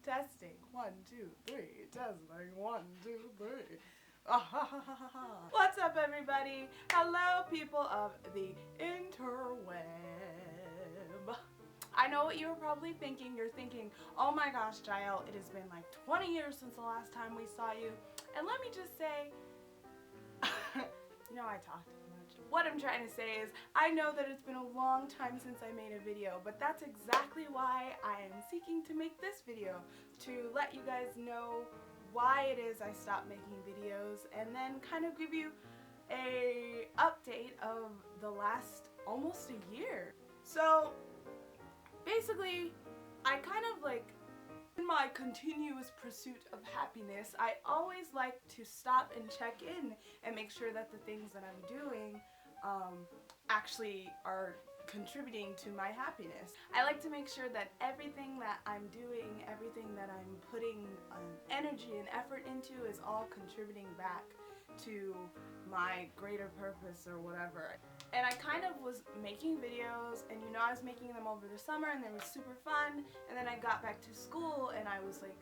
Testing. 1, 2, 3. Testing. 1, 2, 3. What's up, everybody? Hello, people of the interweb. I know what you're probably thinking. You're thinking, oh my gosh, Jaiel, it has been like 20 years since the last time we saw you. And let me just say, you know I talk too much. What I'm trying to say is, I know that it's been a long time since I made a video, but that's exactly why I am seeking to make this video, to let you guys know why it is I stopped making videos, and then kind of give you a update of the last almost a year. So basically, I kind of like, in my continuous pursuit of happiness, I always like to stop and check in and make sure that the things that I'm doing actually are contributing to my happiness. I like to make sure that everything that I'm doing, everything that I'm putting energy and effort into is all contributing back to my greater purpose or whatever. And I kind of was making videos, and you know, I was making them over the summer and they were super fun, and then I got back to school and I was like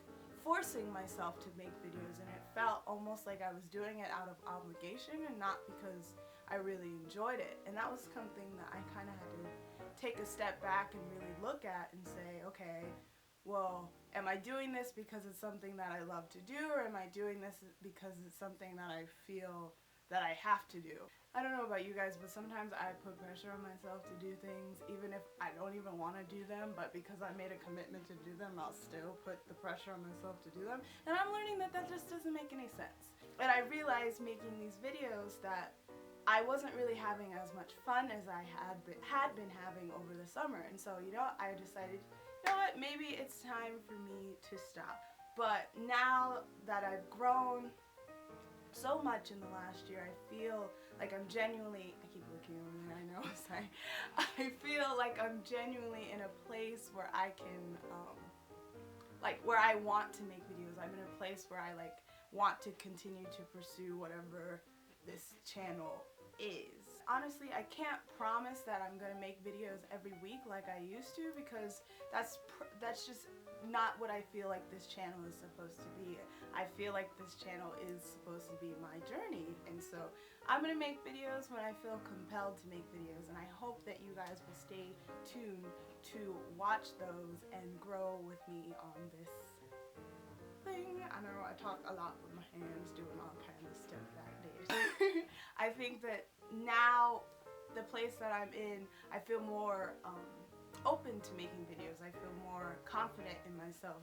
forcing myself to make videos, and it felt almost like I was doing it out of obligation and not because I really enjoyed it. And that was something that I kind of had to take a step back and really look at and say, okay, well, am I doing this because it's something that I love to do, or am I doing this because it's something that I feel that I have to do? I don't know about you guys, but sometimes I put pressure on myself to do things even if I don't even want to do them, but because I made a commitment to do them, I'll still put the pressure on myself to do them. And I'm learning that that just doesn't make any sense. And I realized making these videos that I wasn't really having as much fun as I had been having over the summer. And so, you know, I decided, you know what, maybe it's time for me to stop. But now that I've grown so much in the last year, I feel like I'm genuinely, I keep looking over there, I know, sorry. I feel like I'm genuinely in a place where I can, where I want to make videos. I'm in a place where I want to continue to pursue whatever this channel is. Honestly, I can't promise that I'm gonna make videos every week like I used to, because that's just not what I feel like this channel is supposed to be. I feel like this channel is supposed to be my journey, and so I'm gonna make videos when I feel compelled to make videos, and I hope that you guys will stay tuned to watch those and grow with me on this thing. I know I talk a lot with my hands, doing all kinds of stuff like this. I think that now, the place that I'm in, I feel more open to making videos. I feel more confident in myself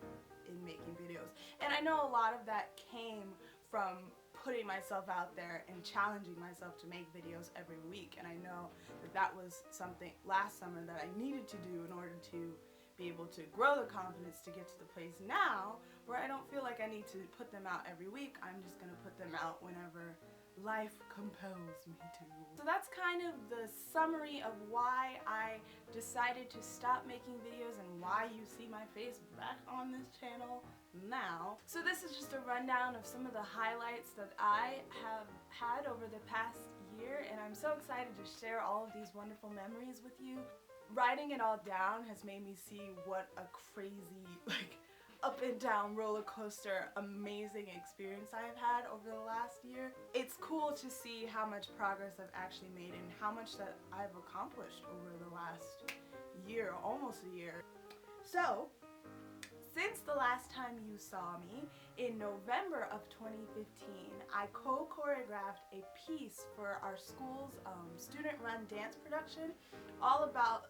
in making videos. And I know a lot of that came from putting myself out there and challenging myself to make videos every week. And I know that that was something last summer that I needed to do in order to be able to grow the confidence to get to the place now where I don't feel like I need to put them out every week. I'm just gonna put them out whenever life compels me to. So that's kind of the summary of why I decided to stop making videos and why you see my face back on this channel now. So this is just a rundown of some of the highlights that I have had over the past year, and I'm so excited to share all of these wonderful memories with you. Writing it all down has made me see what a crazy, up and down roller coaster amazing experience I have had over the last year. It's cool to see how much progress I've actually made and how much that I've accomplished over the last year, almost a year. So, since the last time you saw me, in November of 2015, I co-choreographed a piece for our school's student-run dance production,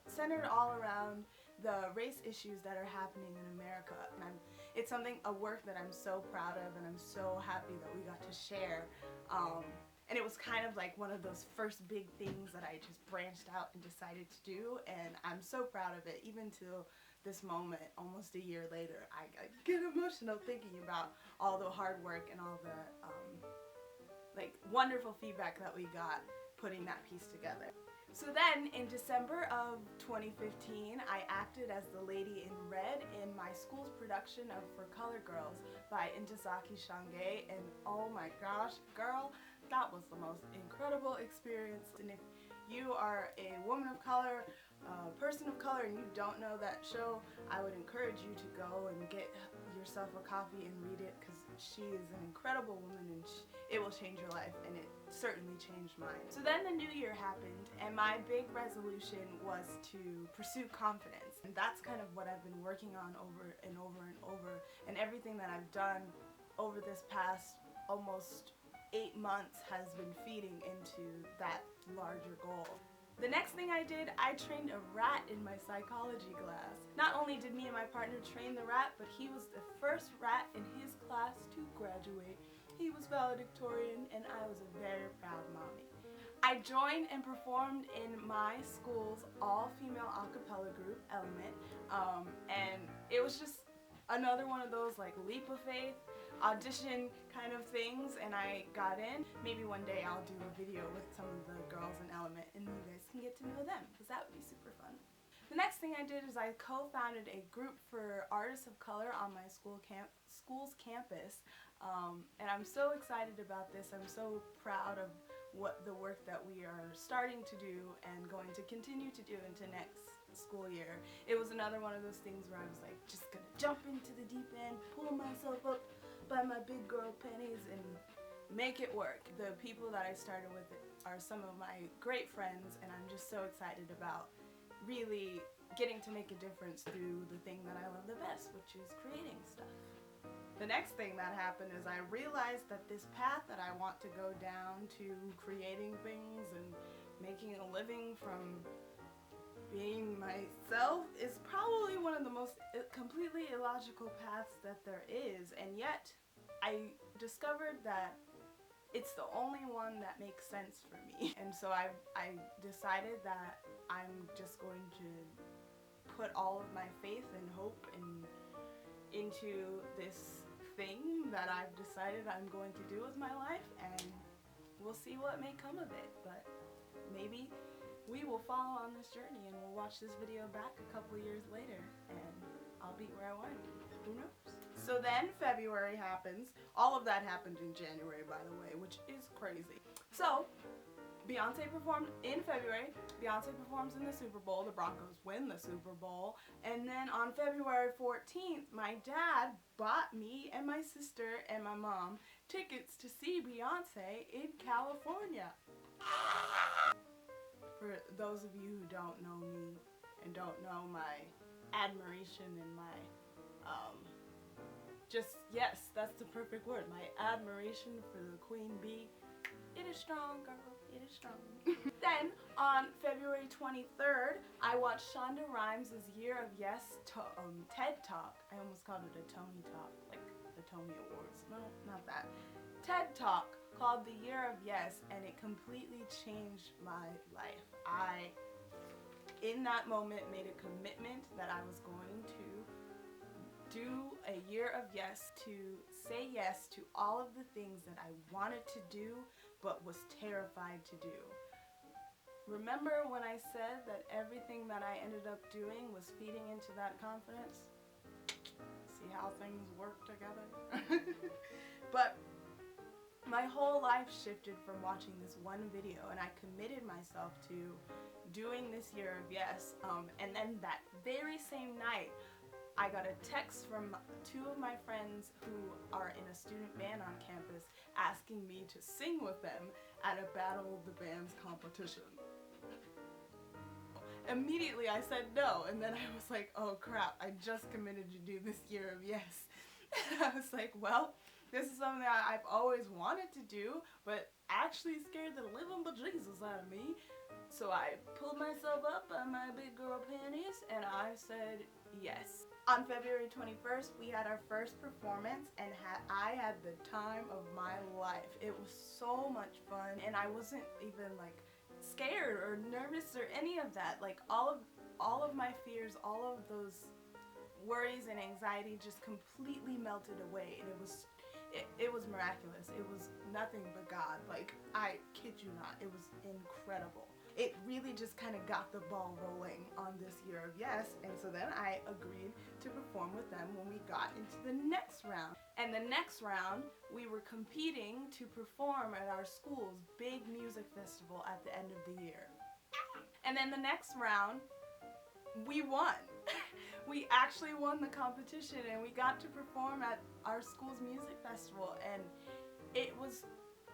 centered all around the race issues that are happening in America. And it's a work that I'm so proud of, and I'm so happy that we got to share. And it was kind of like one of those first big things that I just branched out and decided to do, and I'm so proud of it. Even till this moment, almost a year later, I get emotional thinking about all the hard work and all the wonderful feedback that we got putting that piece together. So then, in December of 2015, I acted as the lady in red in my school's production of For Color Girls by Intozaki Shange, and oh my gosh, girl, that was the most incredible experience. And if you are a woman of color, person of color, and you don't know that show, I would encourage you to go and get yourself a copy and read it, because she is an incredible woman, and it will change your life, and it certainly changed mine. So then the new year happened, and my big resolution was to pursue confidence. And that's kind of what I've been working on over and over and over, and everything that I've done over this past almost 8 months has been feeding into that larger goal. The next thing I did, I trained a rat in my psychology class. Not only did me and my partner train the rat, but he was the first rat in his class to graduate. He was valedictorian, and I was a very proud mommy. I joined and performed in my school's all-female a cappella group, Element, and it was just another one of those like leap of faith audition kind of things, and I got in. Maybe one day I'll do a video with some of the girls in Element and you guys can get to know them, because that would be super fun. The next thing I did is I co-founded a group for artists of color on my school's campus, and I'm so excited about this. I'm so proud of the work that we are starting to do and going to continue to do into next school year. It was another one of those things where I was like, just gonna jump into the deep end, pull myself up by my big girl panties and make it work. The people that I started with are some of my great friends, and I'm just so excited about really getting to make a difference through the thing that I love the best, which is creating stuff. The next thing that happened is I realized that this path that I want to go down to creating things and making a living from being myself is probably one of the most completely illogical paths that there is, and yet I discovered that it's the only one that makes sense for me. And so I decided that I'm just going to put all of my faith and hope into this thing that I've decided I'm going to do with my life, and we'll see what may come of it. But maybe we will follow on this journey and we'll watch this video back a couple years later and I'll be where I want to be. Who knows? So then February happens. All of that happened in January, by the way, which is crazy. So Beyonce performed in February. Beyonce performs in the Super Bowl. The Broncos win the Super Bowl. And then on February 14th, my dad bought me and my sister and my mom tickets to see Beyonce in California. For those of you who don't know me and don't know my admiration and my, yes, that's the perfect word, my admiration for the Queen Bee. It is strong, girl, it is strong. Then, on February 23rd, I watched Shonda Rhimes' Year of Yes TED Talk. I almost called it a Tony Talk, like the Tony Awards. No, not that. TED Talk called The Year of Yes, and it completely changed my life. I, in that moment, made a commitment that I was going to do a year of yes, to say yes to all of the things that I wanted to do but was terrified to do. Remember when I said that everything that I ended up doing was feeding into that confidence? See how things work together? But my whole life shifted from watching this one video, and I committed myself to doing this year of yes, and then that very same night I got a text from two of my friends who are in a student band on campus asking me to sing with them at a Battle of the Bands competition. Immediately I said no, and then I was like, oh crap, I just committed to do this year of yes. And I was like, well, this is something that I've always wanted to do, but actually scared the living bejesus out of me. So I pulled myself up by my big girl panties and I said yes. On February 21st, we had our first performance, and I had the time of my life. It was so much fun, and I wasn't even like scared or nervous or any of that. Like all of my fears, all of those worries and anxiety just completely melted away, and it was miraculous. It was nothing but God. Like, I kid you not, it was incredible. It really just kind of got the ball rolling on this year of yes, and so then I agreed to perform with them when we got into the next round. And the next round, we were competing to perform at our school's big music festival at the end of the year. And then the next round, we won. We actually won the competition and we got to perform at our school's music festival, and it was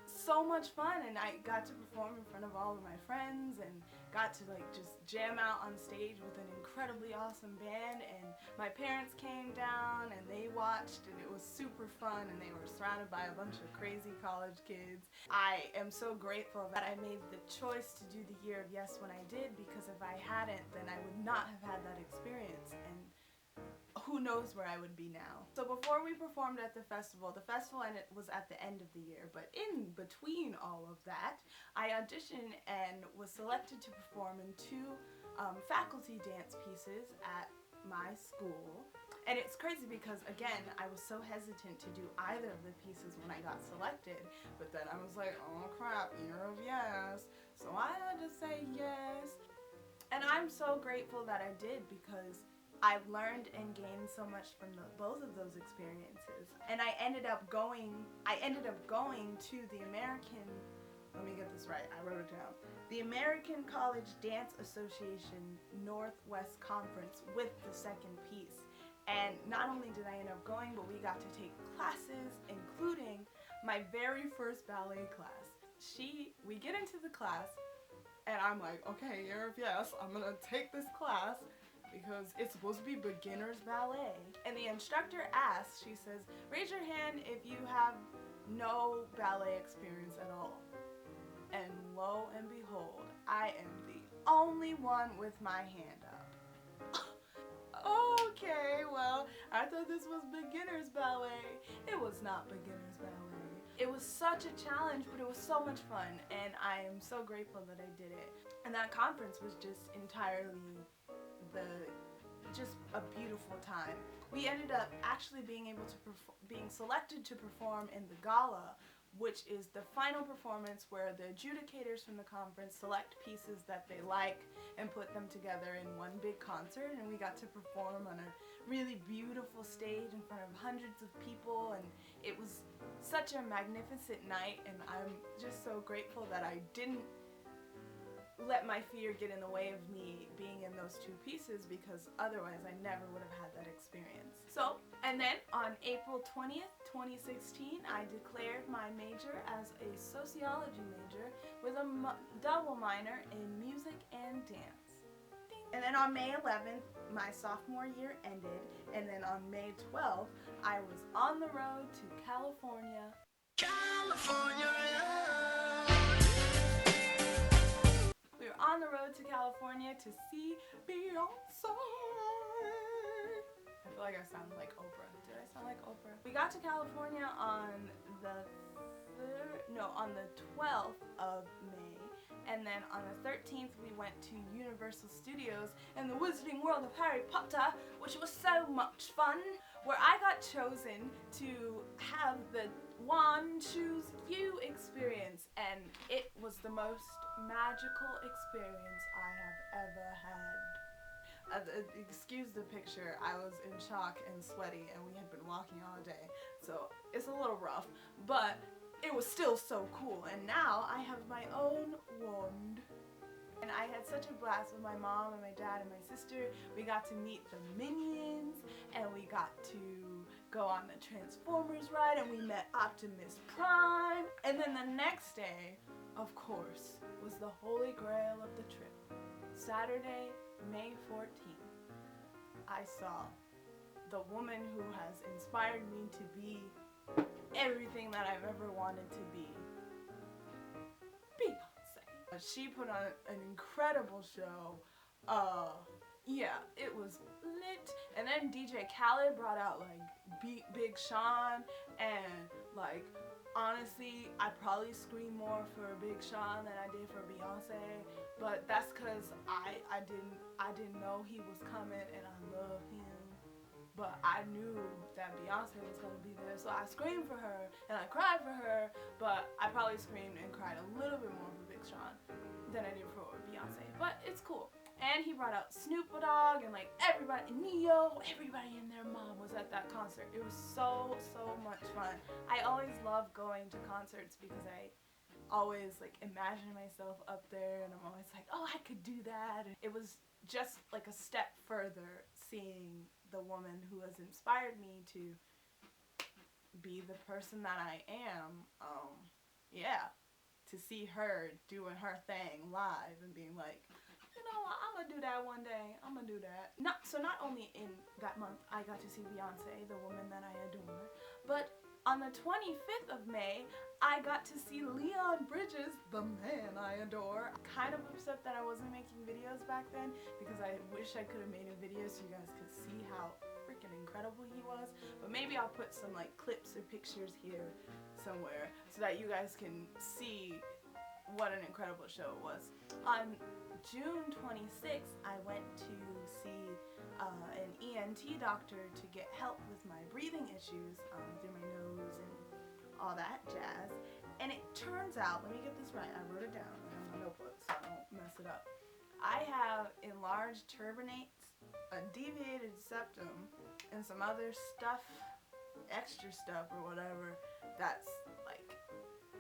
so much fun, and I got to perform in front of all of my friends and got to like just jam out on stage with an incredibly awesome band, and my parents came down and they watched, and it was super fun, and they were surrounded by a bunch of crazy college kids. I am so grateful that I made the choice to do the Year of Yes when I did, because if I hadn't, then I would not have had that experience, and who knows where I would be now. So before we performed at the festival was at the end of the year, but in between all of that, I auditioned and was selected to perform in 2 faculty dance pieces at my school. And it's crazy because, again, I was so hesitant to do either of the pieces when I got selected, but then I was like, oh crap, Year of Yes. So I had to say yes. And I'm so grateful that I did, because I've learned and gained so much from both of those experiences. And I ended up going to the American, let me get this right, I wrote it down, the American College Dance Association Northwest Conference with the second piece. And not only did I end up going, but we got to take classes, including my very first ballet class. We get into the class, and I'm like, okay, Year of Yes, I'm gonna take this class, because it's supposed to be beginner's ballet. And the instructor asks, she says, raise your hand if you have no ballet experience at all. And lo and behold, I am the only one with my hand up. Okay, well, I thought this was beginner's ballet. It was not beginner's ballet. It was such a challenge, but it was so much fun, and I am so grateful that I did it. And that conference was just entirely just a beautiful time. We ended up actually being selected to perform in the gala, which is the final performance where the adjudicators from the conference select pieces that they like and put them together in one big concert, and we got to perform on a really beautiful stage in front of hundreds of people, and it was such a magnificent night, and I'm just so grateful that I didn't let my fear get in the way of me being in those 2 pieces, because otherwise I never would have had that experience. So, and then on April 20th, 2016, I declared my major as a sociology major with a double minor in music and dance. Ding. And then on May 11th, my sophomore year ended, and then on May 12th, I was on the road to California. We were on the road to California to see Beyonce. I feel like I sound like Oprah. Did I sound like Oprah? We got to California on the 12th of May, and then on the 13th we went to Universal Studios and the Wizarding World of Harry Potter, which was so much fun, where I got chosen to have the Wand Choose You experience, and it was the most magical experience I have ever had. Excuse the picture, I was in shock and sweaty, and we had been walking all day, so it's a little rough, but it was still so cool. And now I have my own wand. And I had such a blast with my mom and my dad and my sister. We got to meet the Minions, and we got to go on the Transformers ride, and we met Optimus Prime. And then the next day, of course, was the holy grail of the trip. Saturday, May 14th, I saw the woman who has inspired me to be everything that I've ever wanted to be, Beyonce. She put on an incredible show. Yeah, it was lit. And then DJ Khaled brought out like Big Sean, and like honestly, I probably screamed more for Big Sean than I did for Beyonce, but that's cause I didn't know he was coming, and I love him. But I knew that Beyonce was going to be there, so I screamed for her, and I cried for her, but I probably screamed and cried a little bit more for Big Sean than I did for Beyonce, but it's cool. And he brought out Snoop Dogg, and like everybody, Neo, everybody and their mom was at that concert. It was so much fun. I always love going to concerts because I always like imagine myself up there, and I'm always like, oh, I could do that. And it was just like a step further seeing the woman who has inspired me to be the person that I am, yeah, to see her doing her thing live and being like, you know, I'm gonna do that one day. I'm gonna do that. So not only in that month I got to see Beyonce, the woman that I adore, but on the 25th of May, I got to see Leon Bridges, the man I adore. Kind of upset that I wasn't making videos back then because I wish I could have made a video so you guys could see how freaking incredible he was. But maybe I'll put some like clips or pictures here somewhere so that you guys can see what an incredible show it was. On June 26th, I went to see an ENT doctor to get help with my breathing issues through my nose and all that jazz. And it turns out, let me get this right, I wrote it down in my notebook so I don't mess it up. I have enlarged turbinates, a deviated septum, and some other stuff, extra stuff or whatever, that's like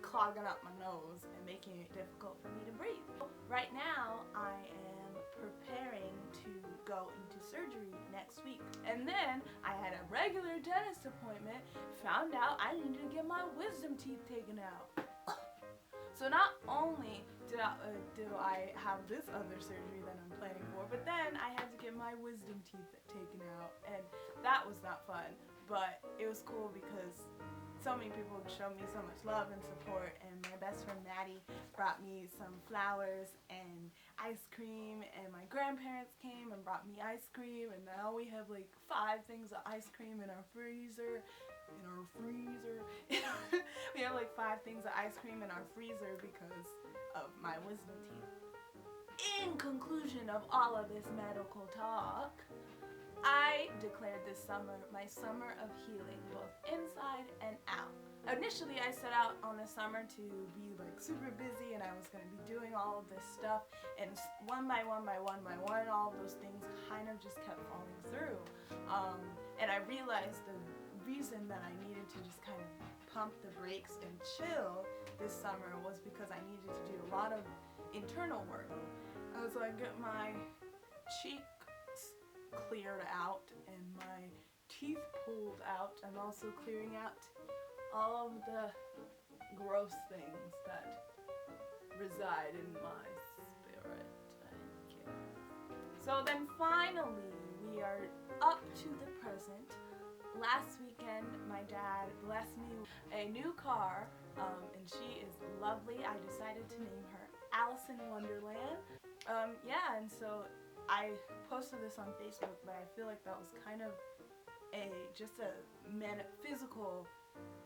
clogging up my nose and making it difficult for me to breathe. Right now, I am preparing to go into surgery next week. And then I had a regular dentist appointment, found out I needed to get my wisdom teeth taken out. So not only do I have this other surgery that I'm planning for, but then I had to get my wisdom teeth taken out, and that was not fun. But it was cool because so many people showed me so much love and support, and my best friend Maddie brought me some flowers and ice cream, and my grandparents came and brought me ice cream, and now we have like 5 things of ice cream in our freezer. We have like 5 things of ice cream in our freezer because of my wisdom teeth. In conclusion of all of this medical talk, I declared this summer my summer of healing, both inside and out. Initially, I set out on the summer to be like super busy, and I was going to be doing all of this stuff, and one by one, all of those things kind of just kept falling through. And I realized the reason that I needed to just kind of pump the brakes and chill this summer was because I needed to do a lot of internal work. I was like, get my cheeks cleared out and my teeth pulled out. I'm also clearing out all of the gross things that reside in my spirit, I guess. So then finally we are up to the present. Last weekend my dad blessed me with a new car, and she is lovely. I decided to name her Alice in Wonderland. Yeah, and so I posted this on Facebook, but I feel like that was kind of just a physical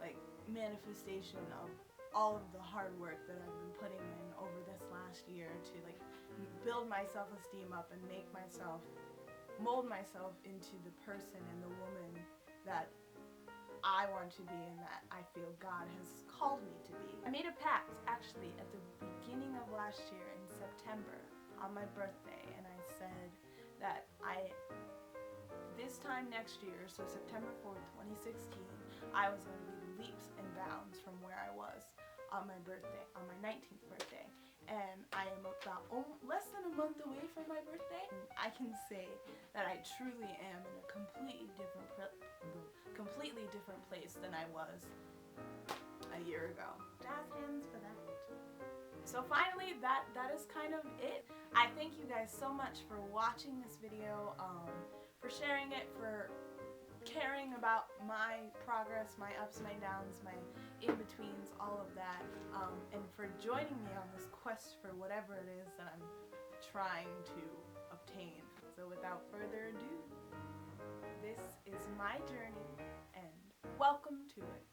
like manifestation of all of the hard work that I've been putting in over this last year to like build my self-esteem up and mold myself into the person and the woman that I want to be and that I feel God has called me to be. I made a pact actually at the beginning of last year in September on my birthday, and I said that this time next year, so September 4th, 2016, I was going to be leaps and bounds from where I was on my birthday, on my 19th birthday. And I am about less than a month away from my birthday. I can say that I truly am in a completely different place than I was a year ago. Jazz hands for that. So finally, that is kind of it. I thank you guys so much for watching this video, for sharing it, for caring about my progress, my ups, my downs, my in-betweens, all of that, and for joining me on this quest for whatever it is that I'm trying to obtain. So without further ado, this is my journey, and welcome to it.